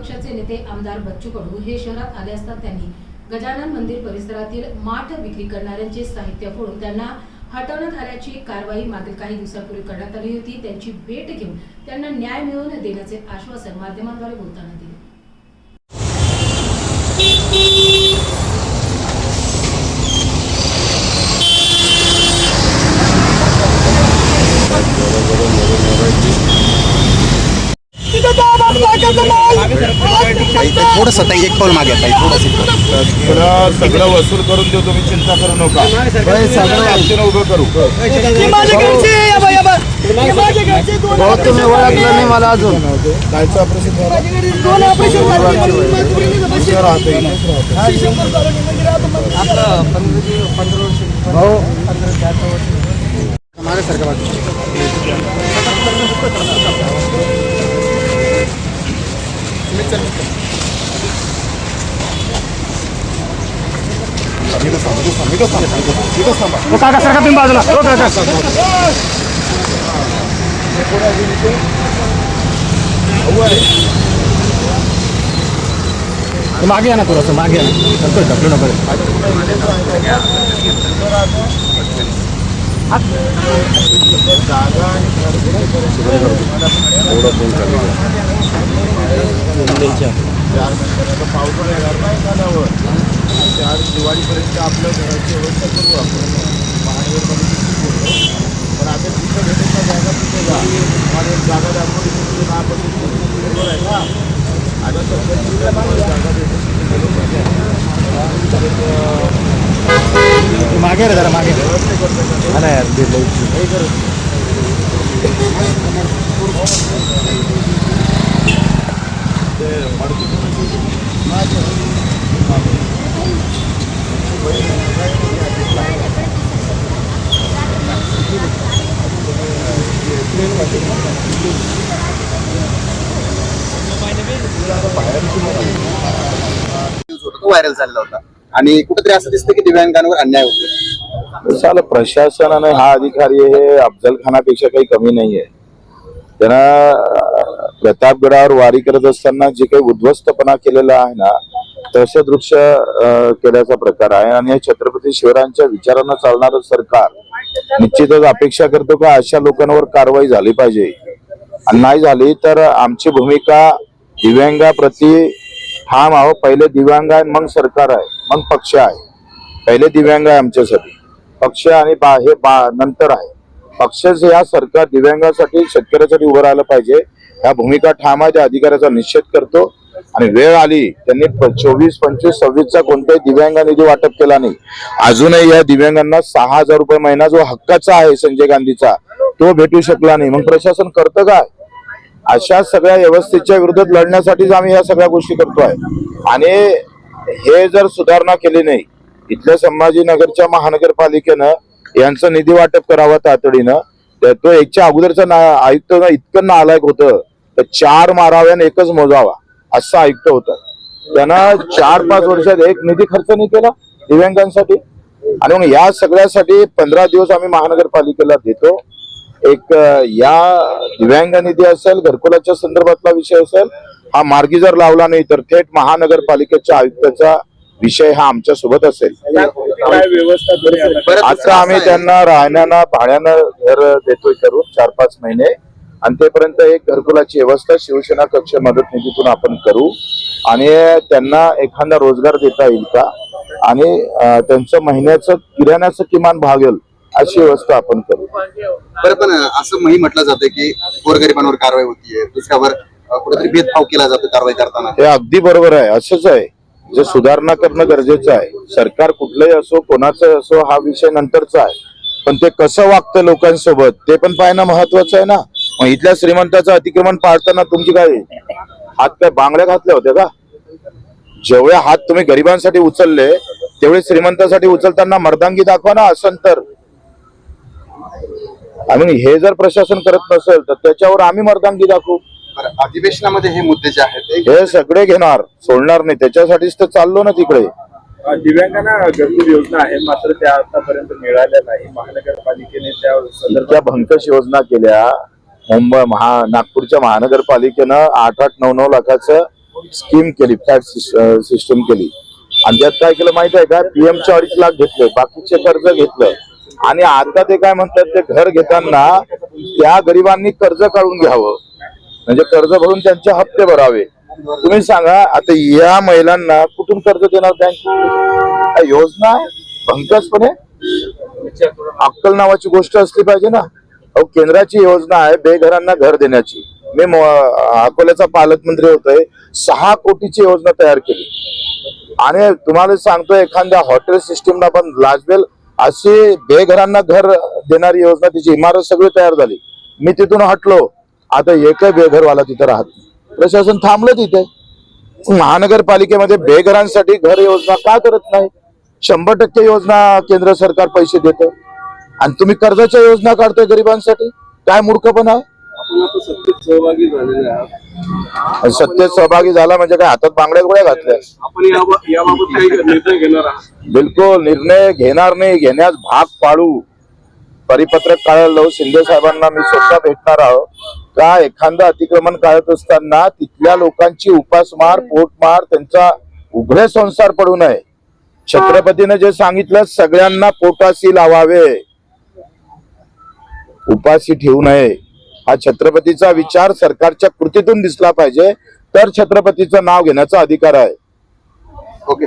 पक्षाचे नेते आमदार बच्चू कडू हे शहरात आले असता त्यांनी गजानन मंदिर परिसरातील माठ विक्री करणाऱ्यांचे साहित्य फोडून त्यांना हटवण्यात आल्याची कारवाई मागील काही दिवसांपूर्वी करण्यात आली होती। त्यांची भेट घेऊन त्यांना न्याय मिळवून देण्याचे आश्वासन माध्यमांद्वारे बोलताना दिले। थोडस एक पाऊल मागे सगळं वसूल करून देऊ, तुम्ही चिंता करू नका। सगळं उभं करू। तुम्ही ओळखलं नाही मला अजून। कायचं काका सरका तुम्ही बाजूला। मागे ना थोडंसं मागे ढकलू नका। दिवाळीपर्यंत आपल्या घराची व्यवस्था करू आपण। महानगरपालिकेची पण आता तिथं भेटायचा जागा तिथे जा, मला एक जागा दाखवली तिथे ना बरोबर आहे का? आता सध्या जागा मागे रे जरा मागे व्यवस्था यार व्हायरल झालेला होता आणि कुठेतरी असं दिसतं की दिव्यांगांवर अन्याय होतो। साला प्रशासनाने हा अधिकारी हे अफजलखानापेक्षा काही कमी नाहीये। त्यांना प्रतापगडावर वारी करत असताना जे काही उद्ध्वस्तपणा केलेला आहे ना, तसं दृश्य केल्याचा प्रकार आहे। आणि हे छत्रपती शिवरायांच्या विचारांना चालणारं सरकार निश्चितच अपेक्षा करतो का अशा लोकांवर कारवाई झाली पाहिजे, आणि नाही झाली तर आमची भूमिका दिव्यांगाप्रती ठाम आहो। पहिले दिव्यांग आहे, मग सरकार आहे, मग पक्ष आहे। पहिले दिव्यांग आहे आमच्यासाठी, पक्ष आणि हे नंतर आहे। पक्षच या सरकार दिव्यांगासाठी शेतकऱ्यासाठी उभं राहिलं पाहिजे, ह्या भूमिका ठाम आहे। त्या अधिकाऱ्याचा निषेध करतो आणि वेळ आली त्यांनी 24, 25, 26चा कोणत्याही दिव्यांग निधी वाटप केला नाही। अजूनही या दिव्यांगांना 6,000 रुपये महिना जो हक्काचा आहे संजय गांधीचा, तो भेटू शकला नाही। मग प्रशासन करतं काय? अशा सगळ्या व्यवस्थेच्या विरोधात लढण्यासाठीच आम्ही या सगळ्या गोष्टी करतोय। आणि हे जर सुधारणा केली नाही, इथल्या संभाजीनगरच्या महानगरपालिकेनं यांचं निधी वाटप करावं तातडीनं। तो एकच्या अगोदरचा आयुक्त इतकं नालायक होतं तर 4 माराव्या आणि 1च मोजावा असं आयुक्त होतं। त्यानं 4-5 वर्षात एक निधी खर्च नाही केला दिव्यांगांसाठी। आणि मग या सगळ्यासाठी 15 दिवस आम्ही महानगरपालिकेला देतो। एक या दिव्यांग निधी असेल, घरकुलाच्या संदर्भातला विषय असेल, हा मार्गी जर लावला नाही तर थेट महानगरपालिकेच्या आयुक्ताचा विषय हा आमच्या सोबत असेल। आता आम्ही त्यांना राहण्यानं भाड्यानं घर देतोय करून 4-5 महिने, आणि तेपर्यंत एक घरकुलाची व्यवस्था शिवसेना कक्ष मदत निधीतून आपण करू आणि त्यांना एखादा रोजगार देता येईल का, आणि त्यांचं महिन्याचं किराण्याचं किमान भागेल अशी व्यवस्था आपण करू। बरं, पण असं म्हटलं जातं की गोरगरिबांवर कारवाई होतीये, दुसऱ्यावर कुठेतरी भेदभाव केला जातो कारवाई करताना। हे अगदी बरोबर आहे, असंच आहे। जे सुधारणा करणं गरजेचं आहे। सरकार कुठलंही असो, कोणाचं असो, हा विषय नंतरचा आहे, पण ते कसं वागतं लोकांसोबत ते पण पाहणं महत्वाचं आहे ना। मग इथल्या श्रीमंताचं अतिक्रमण पाळताना तुमची काय हात काय बांगड्या घातल्या होत्या का? जेवढे हात तुम्ही गरिबांसाठी उचलले तेवढे श्रीमंतासाठी उचलताना मर्दांगी दाखवा ना असन तर। आणि हे जर प्रशासन करत नसेल तर त्याच्यावर आम्ही मर्दांगी दाखवू। अधिवेशनामध्ये हे मुद्दे जे आहेत हे सगळे घेणार, सोडणार नाही, त्याच्यासाठीच तर चाललो ना तिकडे। दिव्यांगांना घरकुल योजना आहे, मात्र त्या आतापर्यंत मिळाल्या नाही। महानगरपालिकेने त्या भंकश योजना केल्या। नागपूरच्या महानगरपालिकेनं 8-9 लाखाचं स्कीम केली, फ्लॅट सिस्टम केली. आणि त्यात काय केलं माहित आहे का, पीएमचे 2.5 लाख घेतले, बाकीचे कर्ज घेतलं. आणि आता ते काय म्हणतात, ते घर घेताना त्या गरिबांनी कर्ज काढून घ्यावं, म्हणजे कर्ज भरून त्यांचे हप्ते भरावे. तुम्ही सांगा आता या महिलांना कुठून कर्ज देणार बँक? योजना आहे भंकसपणे. अक्कल नावाची गोष्ट असली पाहिजे ना. अहो, केंद्राची योजना आहे बेघरांना घर देण्याची. मी अकोल्याचा पालकमंत्री होतोय, 6 कोटीची योजना तयार केली. आणि तुम्हाला सांगतो, एखाद्या हॉटेल सिस्टीमला पण लाजवेल अशी बेघरांना घर देणारी योजना, तिची इमारत सगळी तयार झाली. मी तिथून हटलो, आता एकही बेघरवाला तिथे राहत नाही. प्रशासन थांबलं तिथे. महानगरपालिकेमध्ये बेघरांसाठी घर योजना का करत नाही? 100% योजना केंद्र सरकार पैसे देतं आणि तुम्ही कर्जाच्या योजना काढतोय गरिबांसाठी. काय मूर्खपणा आहे? आपण आता सत्तेत सहभागी झालेले आहात. सत्तेत सहभागी झाला म्हणजे काय हातात बांगड्या गोळ्या घातल्या? आपण याबाबत काही निर्णय घेणार आहात? बिलकुल निर्णय घेणार नाही, घेण्यास भाग पाडू. परिपत्रक काढायला लावू. शिंदे साहेबांना मी स्वतः भेटणार आहोत. का एखादं अतिक्रमण काढत असताना तिथल्या लोकांची उपासमार, पोटमार, त्यांचा उघडे संसार पडू नये. छत्रपतीने जे सांगितलं, सगळ्यांना पोटाशी लावावे, उपाशी ठेवू नये. हा छत्रपतीचा विचार सरकारच्या कृतीतून दिसला पाहिजे, तर छत्रपतीचं नाव घेण्याचा अधिकार आहे. ओके.